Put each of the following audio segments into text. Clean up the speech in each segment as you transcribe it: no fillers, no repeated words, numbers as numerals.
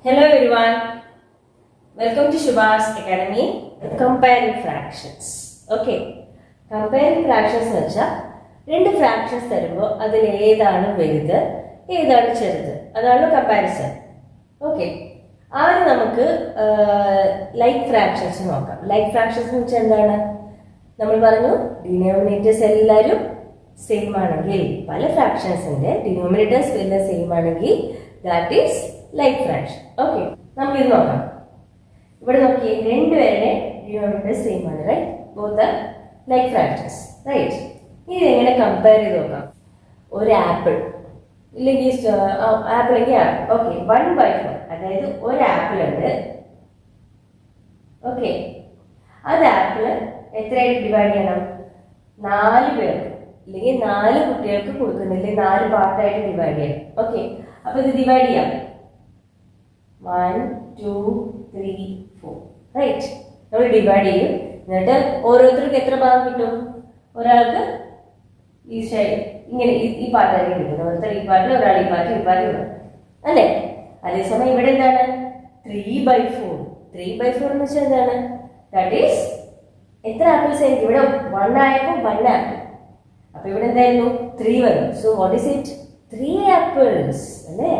Hello everyone, welcome to Shubha's Academy. Comparing fractions. Okay, comparing fractions എന്ന് വെച്ചാൽ രണ്ട് fractions തരുമ്പോൾ അതിൽ ഏതാണ് വലുത് ഏതാണ് ചെറുത് അതാണ് കമ്പാരിസൺ. ഓക്കെ, ആദ്യം നമുക്ക് ലൈക്ക് ഫ്രാക്ഷൻസ് നോക്കാം. ലൈക്ക് ഫ്രാക്ഷൻസ് എന്ന് വെച്ചാൽ എന്താണ്? നമ്മൾ പറഞ്ഞു ഡിനോമിനേറ്റേഴ്സ് എല്ലാവരും സെയിം ആണെങ്കിൽ, പല ഫ്രാക്ഷൻസിന്റെ ഡിനോമിനേറ്റേഴ്സ് എല്ലാം സെയിം ആണെങ്കിൽ that is like fraction. Okay, നമുക്ക് ഇത് നോക്കാം. ഇവിടെ നോക്കിയേ, രണ്ടുപേരുടെ ഡിനോമിനേറ്റേഴ്സ് സെയിം ആണ്, right? Both like fractions, right? ഇത് എങ്ങനെ കമ്പയർ ചെയ്ത് നോക്കാം? ഒരു ആപ്പിൾ ഇല്ലെങ്കിൽ ആപ്പിളെങ്കിൽ ആപ്പിൾ. ഓക്കെ, 1/4, അതായത് ഒരു ആപ്പിൾ ഉണ്ട്. ഓക്കെ, അത് ആപ്പിള് എത്രയായിട്ട് ഡിവൈഡ് ചെയ്യണം? 4 പേർക്ക്, അല്ലെങ്കിൽ 4 കുട്ടികൾക്ക് കൊടുക്കുന്നില്ല, 4 പാർട്ടായിട്ട് ഡിവൈഡ് ചെയ്യണം. ഓക്കെ, അപ്പൊ ഇത് ഡിവൈഡ് ചെയ്യാം. 1, 2, 3, 4, റൈറ്റ്? നമ്മൾ ഡിവൈഡ് ചെയ്യും. എന്നിട്ട് ഓരോരുത്തർക്കും എത്ര ഭാഗം കിട്ടും? ഒരാൾക്ക് ഈ സൈഡ് ഇങ്ങനെ ഈ പാർട്ടായിരിക്കും കിട്ടുന്നത്. ഓരോരുത്തർ ഈ പാർട്ടിൽ, ഒരാൾ ഈ പാർട്ടി, ഈ പാർട്ടി അല്ലേ? അതേസമയം ഇവിടെ എന്താണ്? 3/4. 3/4 എന്ന് വെച്ചാൽ എന്താണ്? ദാറ്റ് ഈസ് എത്ര ആപ്പിൾസ് ആയിരിക്കും? ഇവിടെ 1 ആയപ്പോൾ 1 ആപ്പിൾ. അപ്പൊ ഇവിടെ എന്തായിരുന്നു? 3 വരും. So what is it? 3 apples അല്ലേ?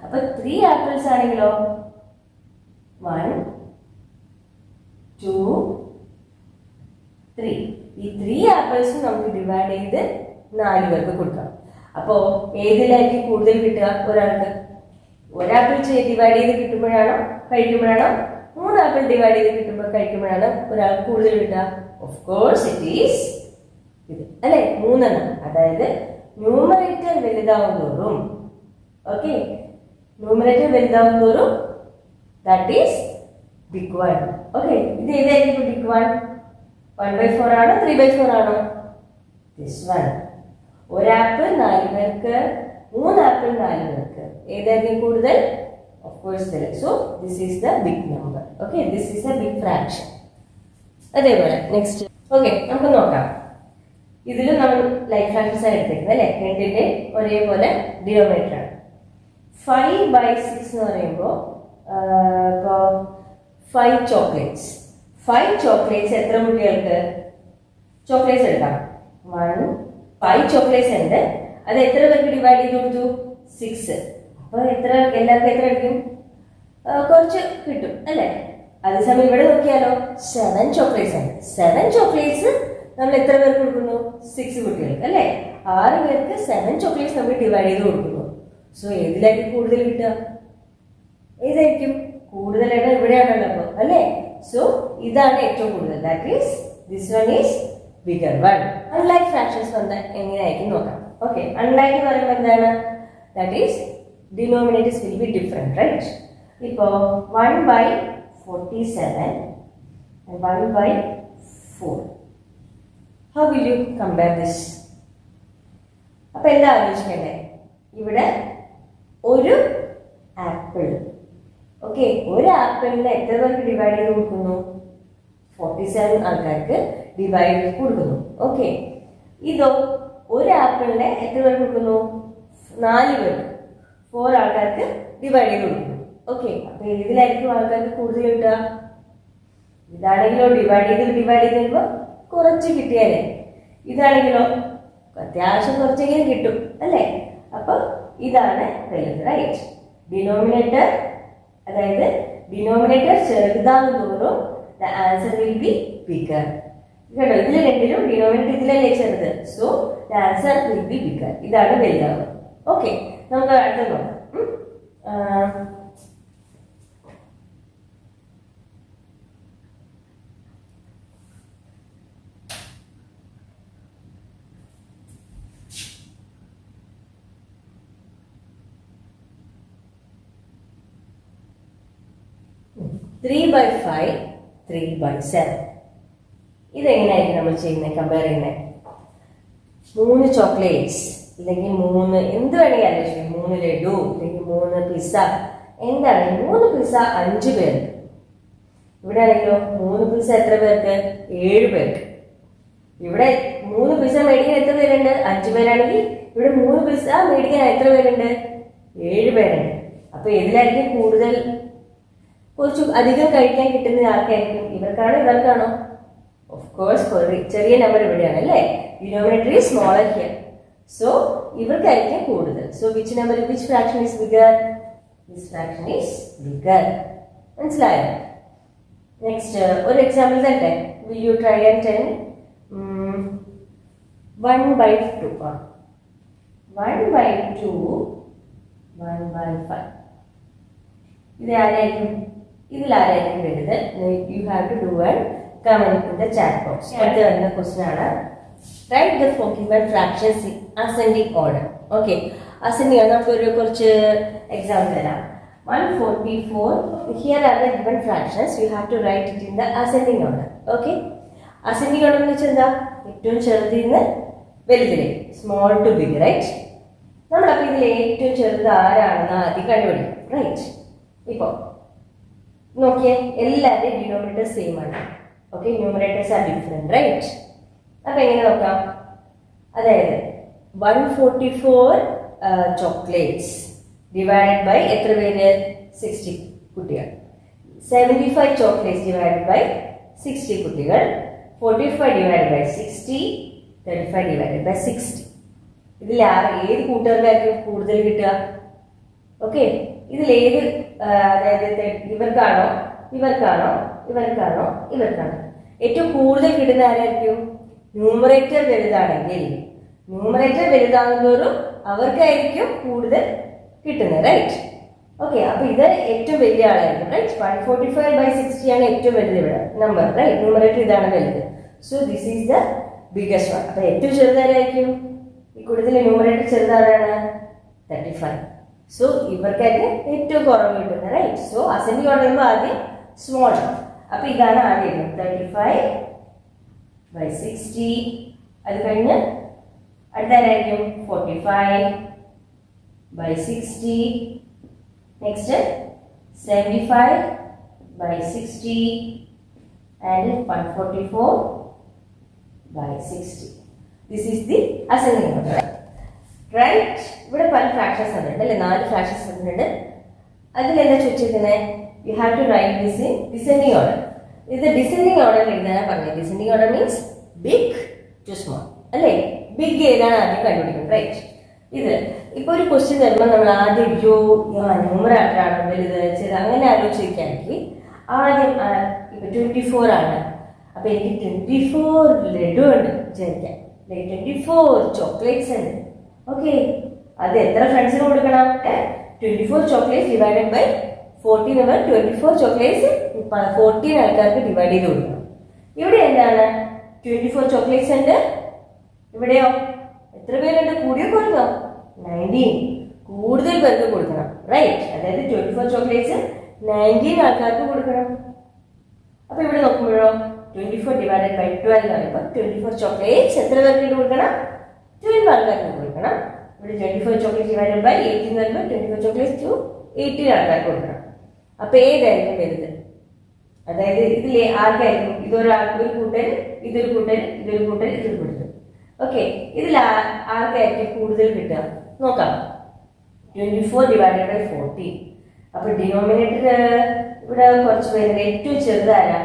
അപ്പൊ 3 ആപ്പിൾസ് ആണെങ്കിലോ 1, 2, 3. ഈ 3 ആപ്പിൾസ് നമുക്ക് ഡിവൈഡ് ചെയ്ത് 4 പേർക്ക് കൊടുക്കാം. അപ്പോ ഏതിലായിരിക്കും കൂടുതൽ കിട്ടുക? ഒരാൾക്ക് ഒരാപ്പിൾ ഡിവൈഡ് ചെയ്ത് കിട്ടുമ്പോഴാണോ കഴിക്കുമ്പോഴാണോ? 3 ആപ്പിൾ ഡിവൈഡ് ചെയ്ത് കിട്ടുമ്പോൾ കഴിക്കുമ്പോഴാണ് ഒരാൾക്ക് കൂടുതൽ കിട്ടുക? ഓഫ് കോഴ്സ് ഇറ്റ് ഈസ് ഇത് അല്ലെ, 3. അതായത് ന്യൂമറേറ്റർ വലുതാവും തോറും, ഓക്കെ, ന്യൂമറേറ്റർ വലുതാവും തോറും that is big one. Okay, ഇത് ഏതായിരിക്കും ബിഗ് വൺ? 1/4 ആണോ 3/4 ആണോ? This one. ഒരാപ്പിൾ 4 പേർക്ക്, 3 ആപ്പിൾ 4 പേർക്ക്, ഏതായിരിക്കും കൂടുതൽ? ഓഫ് കോഴ്സ് ഇത്. So this is the big number. Okay, this is a big fraction. അതേപോലെ നെക്സ്റ്റ്. ഓക്കെ, നമുക്ക് നോക്കാം. ഇതിൽ നമ്മൾ ലൈക്ക് ഫ്രാക്ഷൻസ് ആണ് എടുത്തിരിക്കുന്നത് അല്ലെ? രണ്ടിന്റെ ഒരേപോലെ ഡിനോമിനേറ്റർ ആണ്. 5/6 എന്ന് പറയുമ്പോൾ 5 ചോക്ലേറ്റ്സ്. 5 ചോക്ലേറ്റ്സ് എത്ര കുട്ടികൾക്ക്? ചോക്ലേറ്റ്സ് എടുക്കാം. 5 ചോക്ലേറ്റ്സ് ഉണ്ട്. അത് എത്ര പേർക്ക് ഡിവൈഡ് ചെയ്ത് കൊടുത്തു? 6. അപ്പൊ എല്ലാവർക്കും എത്ര കിട്ടും? കുറച്ച് കിട്ടും അല്ലെ? അതേസമയം ഇവിടെ നോക്കിയാലോ, 7 ചോക്ലേറ്റ്സ് ആണ്. 7 ചോക്ലേറ്റ്സ് നമ്മൾ എത്ര പേർക്ക് കൊടുക്കുന്നു? 6 കുട്ടികൾക്ക് അല്ലെ? 6 പേർക്ക് 7 ചോക്ലേറ്റ്സ് നമ്മൾ ഡിവൈഡ് ചെയ്ത് കൊടുക്കുന്നു. സോ ഏതിലായിരിക്കും കൂടുതൽ കിട്ടുക? ഏതായിരിക്കും കൂടുതലായിട്ട്? ഇവിടെയാണല്ലോ അപ്പൊ അല്ലെ? സോ ഇതാണ് ഏറ്റവും കൂടുതൽ. That is this one is bigger one. Unlike fractions വന്നാൽ എങ്ങനെയായിരിക്കും നോക്കാം. ഓക്കെ, അൺലൈക്ക് എന്ന് പറയുമ്പോൾ എന്താണ്? That is denominators will be different, right? ഇപ്പോ 1/47 and 1/4. How will you compare this? അപ്പൊ എന്താ ആലോചിക്കണ്ടേ? ഇവിടെ ഒരു ആപ്പിൾ, ഓക്കെ, ഒരു ആപ്പിളിനെ എത്ര പേർക്ക് ഡിവൈഡ് ചെയ്ത് കൊടുക്കുന്നു? 47 ആൾക്കാർക്ക് ഡിവൈഡ് ചെയ്ത് കൊടുക്കുന്നു. ഓക്കെ, ഇതോ ഒരു ആപ്പിളിനെ എത്ര പേർക്ക് കൊടുക്കുന്നു? 4 പേർക്ക്, 4 ആൾക്കാർക്ക് ഡിവൈഡ് ചെയ്ത് കൊടുക്കുന്നു. ഓക്കെ, അപ്പൊ ഇതിലായിരിക്കും ആൾക്കാർക്ക് കൂടുതൽ കിട്ടുക? ഇതാണെങ്കിലോ ഡിവൈഡ് ചെയ്ത് കഴിയുമ്പോൾ കുറച്ച് കിട്ടിയാലേ, ഇതാണെങ്കിലോ അത്യാവശ്യം കുറച്ചെങ്കിലും കിട്ടും അല്ലേ? അപ്പൊ ഇതാണ് വലുത്, റൈറ്റ്? ഡിനോമിനേറ്റർ, അതായത് ഡിനോമിനേറ്റർ ചെറുതാകും തോറും the answer will be bigger. കേട്ടോ, ഇതിൽ രണ്ടിലും ഡിനോമിനേറ്റർ ഇതിലല്ലേ ചെറുത്. So the answer will be bigger. ഇതാണ് വലുതാവുക. ഓക്കെ, നമുക്ക് അടുത്ത നോക്കാം. 3/5, 3/7. ഇതെങ്ങനെയായിരിക്കും നമ്മൾ ചെയ്യുന്നത്? കമ്പയർ ചെയ്യുന്നത് 3 ചോക്ലേറ്റ്സ് അല്ലെങ്കിൽ 3 എന്ത് വേണമെങ്കിൽ ആലോചിക്കും. 3 ലഡു അല്ലെങ്കിൽ 3 പിസ്സ, എന്താണ്? 3 പിസ്സ 5 പേർക്ക്. ഇവിടെ ആണെങ്കിലോ 3 പിസ്സ എത്ര പേർക്ക്? 7 പേർക്ക്. ഇവിടെ 3 പിസ്സ മേടിക്കാൻ എത്ര പേരുണ്ട്? 5 പേരാണെങ്കിൽ ഇവിടെ 3 പിസ്സ മേടിക്കാൻ എത്ര പേരുണ്ട്? 7 പേരുണ്ട്. അപ്പൊ ഏതിലായിരിക്കും കൂടുതൽ കുറച്ച് അധികം കഴിക്കാൻ കിട്ടുന്ന ആർക്കായിരിക്കും? ഇവർക്കാണോ ഇവർക്കാണോ? ഓഫ് കോഴ്സ് ചെറിയ നമ്പർ ഇവിടെയാണ് അല്ലേ? Denominator is smaller here. So ഇവർക്കായിരിക്കും കൂടുതൽ. So which fraction is bigger? This fraction is bigger. മനസ്സിലായോ? നെക്സ്റ്റ് ഒരു എക്സാമ്പിൾ തന്നെ. Will you try and tell? 1/2. 1/2, 1/5. ഇത് ആരായിരിക്കും? ഇതിലാരായിരിക്കും വലുത്? You have to do and comment in the chat box. അടുത്ത വരുന്ന ക്വസ്റ്റ്യൻ ആണ്, write the four given fractions in ascending order. Okay, ascending order നമുക്ക് കുറച്ച് എക്സാമ്പിൾ തരാം. 144. Here are the given fractions. You have to write it in the ascending order. Okay? Ascending order എന്ന് വെച്ചാൽ എന്താ? ഏറ്റവും ചെറുതിൽ നിന്ന് വലുതിലേക്ക്, സ്മോൾ ടു ബിഗ്, റൈറ്റ്? നമ്മളപ്പോൾ ഇതിൽ ഏറ്റവും ചെറുത് ആരാണെന്ന് ആദ്യം കണ്ടുപിടിക്കും, റൈറ്റ്? ഇപ്പോൾ നോക്കിയേ, എല്ലാവരുടെയും ഡിനോമിനേറ്റർ സെയിം ആണ്. Okay, numerators are different, right? അപ്പൊ എങ്ങനെ നോക്കാം? അതായത് 144 ചോക്ലേറ്റ്സ് ഡിവൈഡഡ് ബൈ എത്ര പേര്? 60 കുട്ടികൾ. 75 ചോക്ലേറ്റ്സ് ഡിവൈഡഡ് ബൈ 60 കുട്ടികൾ. 45 ഡിവൈഡഡ് ബൈ 60, 35 ഡിവൈഡഡ് ബൈ 60. ഇതിൽ ഏത് കൂട്ടുകാർക്കായിരിക്കും കൂടുതൽ കിട്ടുക? ഓക്കെ, ഇതിൽ ഏത്, അതായത് ഇവർക്കാണോ ഇവർക്കാണോ ഇവർക്കാണോ ഇവർക്കാണോ? ഏറ്റവും കൂടുതൽ കിട്ടുന്ന ആരായിരിക്കും? ന്യൂമറേറ്റർ വലുതാണെങ്കിൽ. ന്യൂമറേറ്റർ വലുതാകുന്നതോറും അവർക്കായിരിക്കും കൂടുതൽ കിട്ടുന്നത്, റൈറ്റ്? ഓക്കെ, അപ്പൊ ഇത് ഏറ്റവും വലിയ ആളായിരിക്കും, റൈറ്റ്? 145/60 ആണ് ഏറ്റവും വലുത് ഇവിടെ നമ്പർ, റൈറ്റ്? ന്യൂമറേറ്റർ ഇതാണ് വലുത്. So this is the biggest one. അപ്പൊ ഏറ്റവും ചെറുതാരായിരിക്കും? ഈ കൂടുതൽ ന്യൂമറേറ്റർ ചെറുതാരാണ്? 35. സോ ഇവർക്കായിരിക്കും ഏറ്റവും കുറവ് കിട്ടുന്നത്, റൈറ്റ്? സോ അസെൻഡിങ് ഓർഡർ ചെയ്യുമ്പോൾ ആദ്യം സ്മോൾ. അപ്പൊ ഇതാണ് ആദ്യം 35/60. അത് കഴിഞ്ഞ് അടുത്താരായിരിക്കും? 45/60. Next 75/60 and 144/60. This is the ascending order, right? ഇവിടെ പല ഫ്രാക്ഷൻസ് ഉണ്ട് അല്ലേ? 4 ഫ്രാക്ഷൻസ് ഉണ്ട്. അതിലെന്താ ചോദിച്ചിരിക്കുന്നത്? You have to write this in descending order. ഇത് ഡിസെൻഡിങ് ഓർഡർ എഴുതാനാണ് പറഞ്ഞത്. Descending order means big to small അല്ലേ? ബിഗ് ഏതാണ് ആദ്യം കണ്ടുപിടിക്കുന്നത്, റൈറ്റ്? ഇത് ഇപ്പൊ ഒരു ക്വസ്റ്റ്യൻ വരുമ്പോൾ നമ്മൾ ആദ്യം ന്യൂമറേറ്ററാണ് വലുത് ചെറുത് അങ്ങനെ ആലോചിക്കുകയാണെങ്കിൽ ആദ്യം ഇപ്പൊ 24 ആണ്. അപ്പൊ എനിക്ക് 24 ലഡു ഉണ്ട് വിചാരിക്കാം, 24 ചോക്ലേറ്റ്സ് ഉണ്ട്. ഓക്കെ, അത് എത്ര ഫ്രണ്ട്സിന് കൊടുക്കണം? 24 ചോക്ലേറ്റ്സ് ഡിവൈഡഡ് ബൈ 14. നമ്മൾ 24 ചോക്ലേറ്റ്സ് 14 ആൾക്കാർക്ക് ഡിവൈഡ് ചെയ്ത് കൊടുക്കണം. ഇവിടെ എന്താണ്? 24 ചോക്ലേറ്റ്സ് ഉണ്ട്. ഇവിടെയോ എത്ര പേരുണ്ട്? കൂടിയോ കുറഞ്ഞോ? 19. കൂടുതൽ പേർക്ക് കൊടുക്കണം, റൈറ്റ്? അതായത് 24 ചോക്ലേറ്റ്സ് 19 ആൾക്കാർക്ക് കൊടുക്കണം. അപ്പൊ ഇവിടെ നോക്കുമ്പോഴോ 24 ഡിവൈഡഡ് ബൈ 12 ആകുമ്പോൾ 24 ചോക്ലേറ്റ്സ് എത്ര പേർക്ക് കൊടുക്കണം? 12 ആൾക്കാർക്ക് കൊടുക്കണം. ഇവിടെ 24 ചോക്ലേറ്റ് ഡിവൈഡഡ് ബൈ 18 ആകുമ്പോൾ 24 ചോക്ലേറ്റ്സ് ടു 18 ആൾക്കാർക്ക് കൊടുക്കണം. അപ്പൊ ഏതായിരിക്കും വലുത്? അതായത് ഇതിൽ ആർക്കായിരിക്കും? ഇതൊരാൾക്ക് ഒരു കൂട്ടർ, ഇതൊരു കൂട്ടർ, ഇതൊരു കൂട്ടർ, ഇതൊരു കൂട്ടർ. ഓക്കെ, ഇതിൽ ആർക്കായിരിക്കും കൂടുതൽ കിട്ടുക? നോക്കാം. 24 ഡിവൈഡഡ് ബൈ 40. അപ്പൊ ഡിനോമിനേറ്റർ ഇവിടെ കുറച്ച് പേരുണ്ട്. ഏറ്റവും ചെറുതാരാ?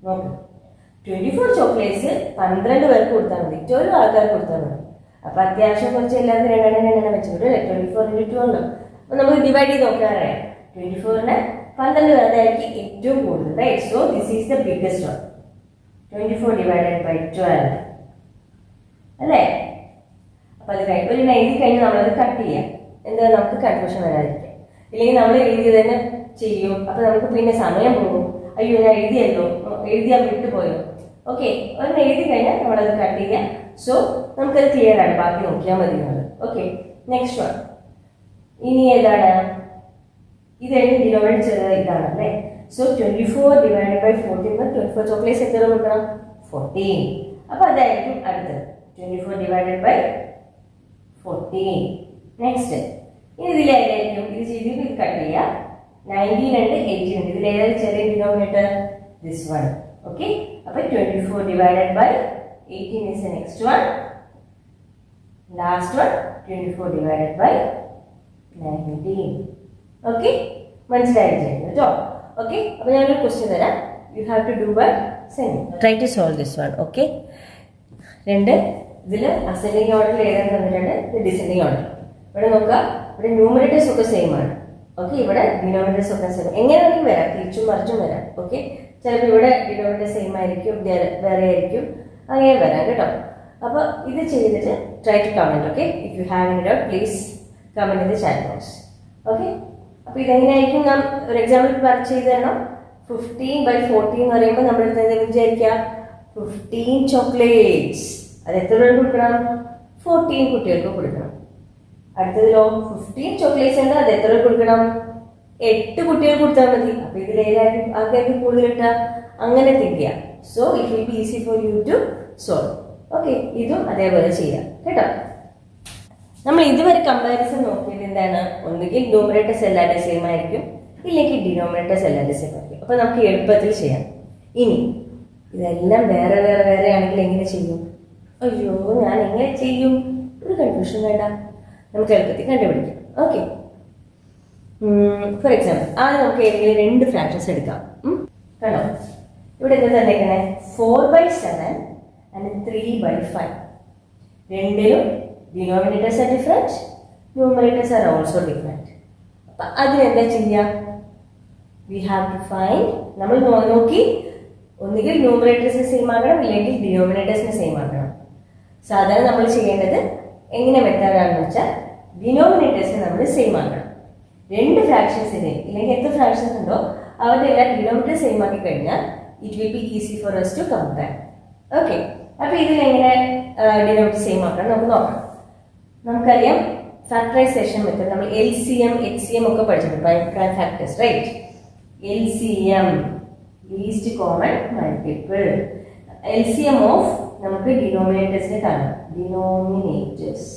നോക്കാം. 24 ചോക്ലേറ്റ്സ് 12 പേർക്ക് കൊടുത്താൽ മതി, 12 ആൾക്കാർക്ക് കൊടുത്താൽ മതി. അപ്പൊ അത്യാവശ്യം കുറച്ച് എല്ലാവരും രണ്ടെണ്ണം വെച്ചിട്ട് 24 × 12. അപ്പൊ നമുക്ക് ഡിവൈഡ് ചെയ്ത് നോക്കാറിയാം. 24നെ 12 പേരായിരിക്കും ഏറ്റവും കൂടുതൽ, right? So this is the biggest one. 24 divided by 12 അല്ലേ? അപ്പൊ അത് കഴിഞ്ഞ് ഒരു എഴുതി കഴിഞ്ഞ് നമ്മളത് കട്ട് ചെയ്യാം. എന്താ? നമുക്ക് കൺഫ്യൂഷൻ വരാതിരിക്കാം. ഇല്ലെങ്കിൽ നമ്മൾ എഴുതി തന്നെ ചെയ്യും. അപ്പൊ നമുക്ക് പിന്നെ സമയം പോകും. അയ്യോ ഞാൻ എഴുതിയാൽ വിട്ടുപോയോ? ഓക്കെ, ഒരെണ്ണം എഴുതി കഴിഞ്ഞാൽ നമ്മളത് കട്ട് ചെയ്യാം. സോ നമുക്കത് ക്ലിയർ ആണ്, ബാക്കി നോക്കിയാൽ മതി നമ്മൾ. Okay, next one. ഇനി ഏതാണ്? ഇത് ഡിനോമിനേറ്റർ ചെയ്തത് ഇതാണ് അല്ലേ? So 24 divided by 14. 24 ചോക്ലേറ്റ്സ് എത്ര കൊടുക്കണം? 14. അപ്പൊ അതായിരിക്കും അടുത്തത്. 24 ഡിവൈഡഡ് ബൈ 14. നെക്സ്റ്റ് ഇനി ഇതിലേതായിരിക്കും? ഇത് ചെയ്ത് ഇത് കട്ട് ചെയ്യാം. 19 ഉണ്ട്, 18 ഉണ്ട്. ഇതിലേതായാലും ചെറിയ ഡിനോമിനേറ്റർ? This one. ഓക്കെ, അപ്പൊ 24 divided by 18 is the next one. Last one 24 divided by 19. Okay, മനസ്സിലായില്ലേ കേട്ടോ? ഓക്കെ, അപ്പോൾ ഞാനൊരു ക്വസ്റ്റ്യൻ തരാം. You have to do by same. Try to solve this one. Okay, രണ്ട് ഇതിൽ അസെൻഡിങ് ഓർഡറിൽ ഏതാണ് തന്നിട്ടുണ്ട്, ഇത് ഡിസെൻഡിങ് ഓർഡർ. ഇവിടെ നോക്കുക, ഇവിടെ ന്യൂമറേറ്റേഴ്സ് ഒക്കെ സെയിം ആണ്. ഓക്കെ, ഇവിടെ ഡിനോമിനേറ്റേഴ്സ് ഒക്കെ സെയിം. എങ്ങനെ വേണമെങ്കിൽ വരാം, തിരിച്ചും മറിച്ചും വരാം. ഓക്കെ, ചിലപ്പോൾ ഇവിടെ ഡിനോമിനേറ്റർ സെയിം ആയിരിക്കും, വേറെ ആയിരിക്കും, അങ്ങനെ വരാം കേട്ടോ. അപ്പോൾ ഇത് ചെയ്തിട്ട് try to comment. Okay, if you have any doubt please comment in the chat box. Okay, അപ്പോൾ ഇതെങ്ങനെയായിരിക്കും ഞാൻ ഒരു എക്സാമ്പിൾ ചെയ്ത് തരണം. 15/14 എന്ന് പറയുമ്പോൾ നമ്മൾ എന്തെങ്കിലും വിചാരിക്കുക, 15 ചോക്ലേറ്റ്സ്. അത് എത്ര പേർക്ക് കൊടുക്കണം? 14 കുട്ടികൾക്ക് കൊടുക്കണം. അടുത്തതിലോ 15 ചോക്ലേറ്റ്സ് ഉണ്ട്, അത് എത്ര പേർക്ക് കൊടുക്കണം? 8 കുട്ടികൾക്ക് കൊടുത്താൽ മതി. അപ്പൊ ഇതിൽ ഏതായാലും ആൾക്കാർക്ക് കൂടുതൽ കിട്ടുക, അങ്ങനെ തിങ്ക് ചെയ്യാം. So it will be easy for you to solve. Okay, ഇതും അതേപോലെ ചെയ്യാം കേട്ടോ. നമ്മൾ ഇതുവരെ കമ്പാരിസൺ നോക്കിയത് എന്താണ്? ഒന്നുകിൽ ന്യൂമറേറ്റേഴ്സ് എല്ലാവരും സെയിം ആയിരിക്കും, ഇല്ലെങ്കിൽ ഡിനോമിനേറ്റേഴ്സ് എല്ലാവരും സെയിം ആയിരിക്കും. അപ്പൊ നമുക്ക് എളുപ്പത്തിൽ ചെയ്യാം. ഇനി ഇതെല്ലാം വേറെ വേറെ വേറെ ആണെങ്കിൽ എങ്ങനെ ചെയ്യും? അയ്യോ, ഞാൻ എങ്ങനെ ചെയ്യും? ഒരു കൺഫ്യൂഷൻ വേണ്ട, നമുക്ക് എളുപ്പത്തിൽ കണ്ടുപിടിക്കാം. ഓക്കെ, ഫോർ എക്സാമ്പിൾ ആദ്യം നമുക്ക് ഏതെങ്കിലും 2 ഫ്രാക്ഷൻസ് എടുക്കാം. കണ്ടോ, ഇവിടെ എന്താ തന്നേക്കണേ? 4/7 and 3/5. രണ്ടിലും denominators are different, numerators are also different. അപ്പൊ അതിനെന്താ ചെയ്യാം? We have to find. നമ്മൾ നോക്കി, ഒന്നുകിൽ ന്യൂമറേറ്റേഴ്സിന് സെയിം ആക്കണം, ഇല്ലെങ്കിൽ ഡിനോമിനേറ്റേഴ്സിന് സെയിം ആക്കണം. സാധാരണ നമ്മൾ ചെയ്യേണ്ടത് എങ്ങനെ മെത്തേഡാണെന്ന് വെച്ചാൽ, ഡിനോമിനേറ്റേഴ്സിന് നമ്മൾ സെയിം ആക്കണം. 2 ഫ്രാക്ഷൻസിനെ, ഇല്ലെങ്കിൽ എത്ര ഫ്രാക്ഷൻസ് ഉണ്ടോ അവരുടെ എല്ലാം ഡിനോമിനേറ്റർ സെയിം ആക്കി കഴിഞ്ഞാൽ it will be easy for us to compare. Okay, അപ്പൊ ഇതിൽ എങ്ങനെ ഡിനോമിനേറ്റർ സെയിം ആക്കണം നമുക്ക് നോക്കാം. നമുക്കറിയാം ഫാക്ടറൈസേഷൻ മെത്തേഡ്, നമ്മൾ LCM HCM ഒക്കെ പഠിച്ചിട്ടുണ്ട്, prime factors, right? LCM least common multiple. LCM of നമുക്ക് ഡിനോമിനേറ്റേഴ്സിനെ കാണാം. ഡിനോമിനേറ്റേഴ്സ്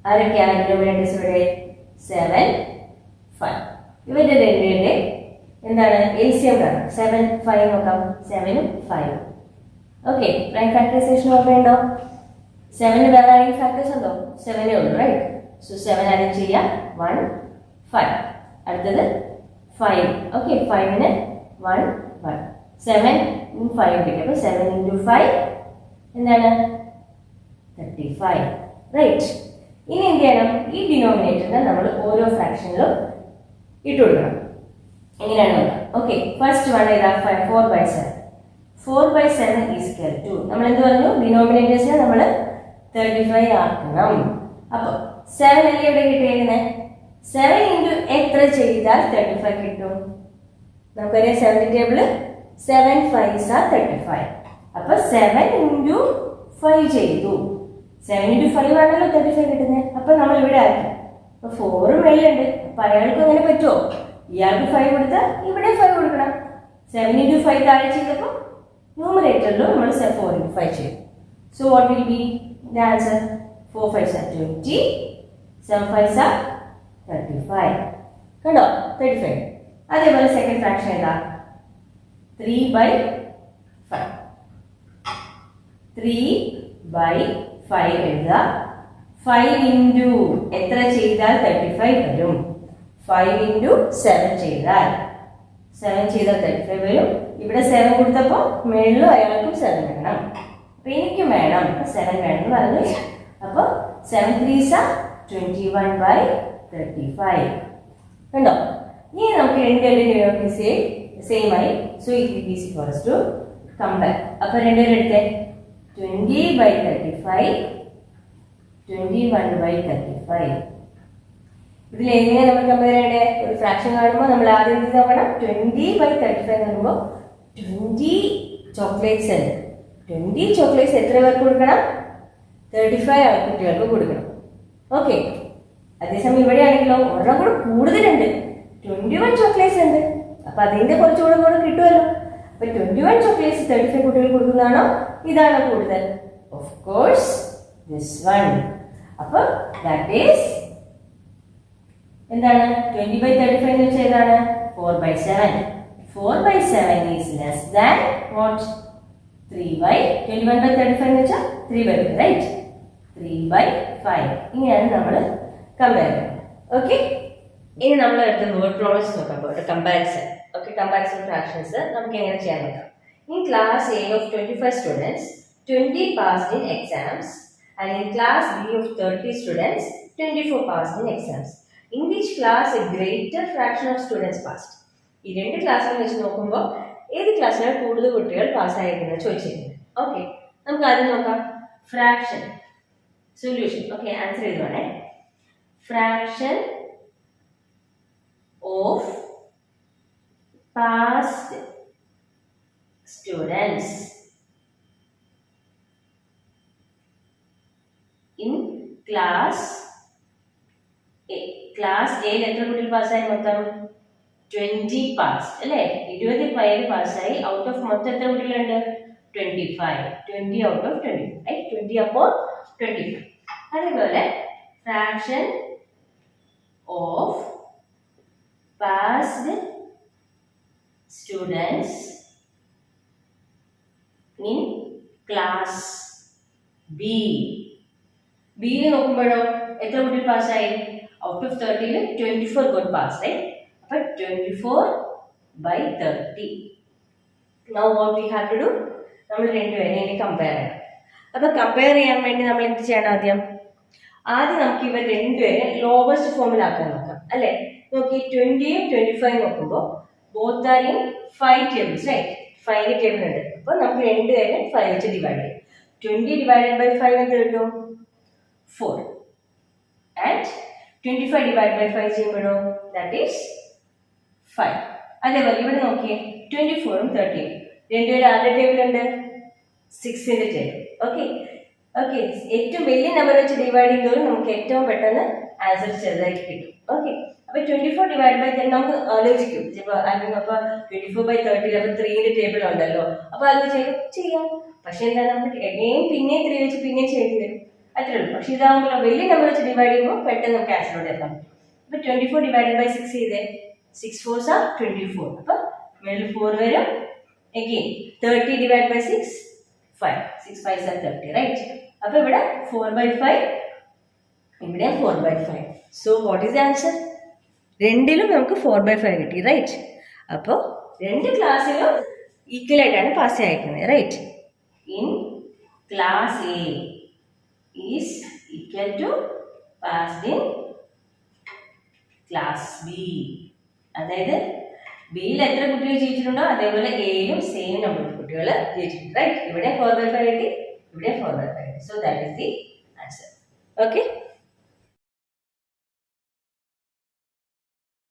ആരൊക്കെയാണ് ഡിനോമിനേറ്റേഴ്സ്? ഇവിടെ 7, 5. ഇവരുടെ രണ്ടിന്റെ എന്താണ് LCM കാണാം. 7, 5 നോക്കാം. 7ഉം 5ഉം. ഓക്കെ, പ്രൈം ഫാക്ടറൈസേഷൻ ഓർമ്മയുണ്ടോ? 7 വേറെ ആരെങ്കിലും ഫാക്ടേഴ്സ് ഉണ്ടോ? 7 ഉള്ളൂ, റൈറ്റ്? സോ 7 ആദ്യം ചെയ്യാം. 1, 5. അടുത്തത് 5. ഓക്കെ, 5ന് 1, 1. 7ഉം 5ഉം കിട്ടും. അപ്പൊ 7 × 5 എന്താണ്? 35, റൈറ്റ്? ഇനി എന്ത് ചെയ്യണം? ഈ ഡിനോമിനേറ്ററിനെ നമ്മൾ ഓരോ ഫ്രാക്ഷനിലും ഇട്ട് കൊടുക്കണം. എങ്ങനെയാണ് നോക്കാം. ഓക്കെ, ഫസ്റ്റ് വൺ ഏതാ? 4/7. 4/7 ഈസ് ഈക്വൽ ടു, നമ്മൾ എന്ത് പറഞ്ഞു? ഡിനോമിനേറ്റേഴ്സിനെ നമ്മൾ 35 ആക്കണം. അപ്പൊ 7 അല്ലേ ഇവിടെ കിട്ടിയേക്കുന്നത്? 7 × എത്ര ചെയ്താൽ 35 കിട്ടും? നമുക്കറിയാം 7 ടേബിള് 7 5s are 35. അപ്പൊ 7 × 5 ചെയ്തു. 7 × 5 ആണല്ലോ 35 കിട്ടുന്നത്. അപ്പൊ നമ്മൾ ഇവിടെ ആക്കി. അപ്പൊ 4 വെള്ളുണ്ട്. അപ്പൊ അയാൾക്ക് അങ്ങനെ പറ്റുമോ? ഇയാൾക്ക് 5 കൊടുത്താൽ ഇവിടെ 5 കൊടുക്കണം. 7 × 5 താഴെ ചെയ്തപ്പോൾ ന്യൂമറേറ്ററിലും നമ്മൾ 4 × 5 ചെയ്തു. So what will be the answer? 4 5s are 20, 7 5s are 35. കണ്ടോ? 35. അതേപോലെ സെക്കൻഡ് ഫ്രാക്ഷൻ ഏതാ? 3/5. 3/5 എഴുതുക. 5 × എത്ര ചെയ്താൽ 35 വരും? 5 × 7 ചെയ്താൽ 35 വരും. ഇവിടെ 7 കൊടുത്തപ്പോൾ മേളിലും അയാൾക്കും 7 വേണം. അപ്പൊ എനിക്കും വേണം, 7 വേണം എന്ന് പറഞ്ഞു. അപ്പൊ 7 3s are 21/35. കണ്ടോ? ഇനി നമുക്ക് രണ്ടുപേരും സെയിം ആയി. So it will be easy for us to compare. അപ്പൊ രണ്ടുപേരും എടുത്തേ. 20/35, 21/35. ഇതിൽ എങ്ങനെയാണ് നമ്മൾ കമ്പയർ ചെയ്യേണ്ടത്? ഒരു ഫ്രാക്ഷൻ കാണുമ്പോൾ നമ്മൾ ആദ്യം എന്ത് നോക്കണം? 20/35 എന്ന് പറയുമ്പോൾ 20 ചോക്ലേറ്റ്സ് ഉണ്ട്. 20 ചോക്ലേറ്റ്സ് എത്ര പേർക്ക് കൊടുക്കണം? 35 കുട്ടികൾക്ക് കൊടുക്കണം. ഓക്കെ, അതേസമയം ഇവിടെ ആണെങ്കിലോ ഒരെണ്ണം കൂടെ കൂടുതലുണ്ട്. 21 ചോക്ലേറ്റ്സ് ഉണ്ട്. അപ്പൊ അതിന്റെ കുറച്ചുകൂടെ കൂടെ കിട്ടുമല്ലോ. അപ്പൊ 21 ചോക്ലേറ്റ്സ് 35 കുട്ടികൾ കൊടുക്കുന്നതാണോ ഇതാണോ കൂടുതൽ? Of course this one. അപ്പൊ ദാറ്റ് ഈസ് എന്താണ്? 20/35 എന്ന് വെച്ചാൽ ഏതാണ്? 4/7. 4/7 ഈസ് ലെസ് ദാൻ വാട്ട്? 21/35 എന്ന് വെച്ചാൽ 3/5, റൈറ്റ്? 3/5. ഇങ്ങനെയാണ് നമ്മൾ കമ്പയർ ചെയ്യുന്നത്. ഓക്കെ, ഇനി നമ്മൾ എടുത്ത വേർഡ് പ്രോബ്ലംസ് നോക്കാം. ഒരു കമ്പാരിസൺ. ഓക്കെ, കമ്പാരിസൺ ഫ്രാക്ഷൻസ് നമുക്ക് എങ്ങനെ ചെയ്യാൻ നോക്കാം. In class A of 25 students, 20 passed in exams, and in class B of 30 students, 24 passed in exams. In which class a greater fraction of students passed? ഈ രണ്ട് ക്ലാസ്സുകൾ വെച്ച് നോക്കുമ്പോൾ ഏത് ക്ലാസ്സിലാണ് കൂടുതൽ കുട്ടികൾ പാസ്സായിരിക്കുന്നത് ചോദിച്ചിരിക്കുന്നത്. ഓക്കെ, നമുക്ക് ആദ്യം നോക്കാം ഫ്രാക്ഷൻ സൊല്യൂഷൻ. ഓക്കെ, ആൻസർ ചെയ്തോണേ. Fraction of passed students in class A. Class A എത്ര കുട്ടികൾ പാസ്സായി? മൊത്തം 20 പാസ് അല്ലേ? 20 പേര് പാസ്സായി. ഔട്ട് ഓഫ് മൊത്തം എത്ര കുട്ടികളുണ്ട്? 25. 20 ഔട്ട് ഓഫ് 25. 20 അപ്പോൾ 25. അതേപോലെ fraction of passed students in class B. ബിയിൽ നോക്കുമ്പോഴോ എത്ര കുട്ടികൾ പാസ്സായി? Out of 30 24 got pass. അപ്പൊ 24/30. Now what we have to do? നമ്മൾ രണ്ടുപേരെ ഇനി കമ്പയർ ചെയ്യണം. അപ്പൊ കമ്പയർ ചെയ്യാൻ വേണ്ടി നമ്മൾ എന്ത് ചെയ്യണം? ആദ്യം നമുക്ക് ഇവർ രണ്ടുപേരെ ലോവസ്റ്റ് ഫോമിലാക്കാൻ നോക്കാം അല്ലെ. നോക്കി 20യും 25 നോക്കുമ്പോൾ both are in 5 tables. Right, 5 table ഉണ്ട്. അപ്പൊ നമുക്ക് രണ്ടുപേരെ 5 വെച്ച് ഡിവൈഡ് ചെയ്യും. 20 ഡിവൈഡഡ് ബൈ 5 എന്ത് കിട്ടും? 4. ആൻഡ് 25 ഡിവൈഡ് ബൈ 5 ചെയ്യുമ്പോഴോ ദാറ്റ് ഈസ് 5. അതേപോലെ ഇവിടെ നോക്കിയേ 24ഉം 30യും രണ്ടുപേരും ആരുടെ ടേബിൾ ഉണ്ട്? 6ന്റെ ടേബിൾ. ഓക്കെ ഓക്കെ, ഏറ്റവും വലിയ നമ്പർ വെച്ച് ഡിവൈഡ് ചെയ്യുന്നതോറും നമുക്ക് ഏറ്റവും പെട്ടെന്ന് ആൻസർ ചെറുതായിട്ട് കിട്ടും. ഓക്കെ, അപ്പൊ 24 ഡിവൈഡ് ബൈ 10 നമുക്ക് ആലോചിക്കും. അപ്പൊ 24/30 അപ്പൊ 3ന്റെ ടേബിൾ ഉണ്ടല്ലോ. അപ്പൊ ചെയ്യാം. പക്ഷെ എന്താ, നമുക്ക് എഗെയിൻ പിന്നെ 3 വെച്ച് പിന്നെ ചെയ്യേണ്ടി വരും. അത്രേ ഉള്ളൂ. പക്ഷെ ഇതാകുമ്പോൾ വലിയ നമ്പർ വെച്ച് ഡിവൈഡ് ചെയ്യുമ്പോൾ പെട്ടെന്ന് നമുക്ക് ആൻസറോട് എത്താൻ പറ്റും. അപ്പൊ 24 ഡിവൈഡ് ബൈ 6 ചെയ്തേ. 6 4s are 24. അപ്പൊ മേളിൽ 4 വരും. Again 30 divide by 6 5. 6 5s are 30. Right. അപ്പൊ ഇവിടെ 4/5, ഇവിടെ 4/5. So what is the answer? രണ്ടിലും നമുക്ക് 4/5 കിട്ടി. റൈറ്റ്. അപ്പോൾ രണ്ട് ക്ലാസ്സിലും ഈക്വൽ ആയിട്ടാണ് പാസ് അയക്കുന്നത്. Right. In class A is equal to passed in class B. അതായത് ബിയിൽ എത്ര കുട്ടികൾ ജയിച്ചിട്ടുണ്ടോ അതേപോലെ എയിലും സെയിം നമ്പർ കുട്ടികൾ ജയിച്ചിട്ടുണ്ട്. റൈറ്റ്. ഇവിടെ 4/5 കിട്ടി, ഇവിടെ 4/5 കിട്ടി. So that is the answer. Okay.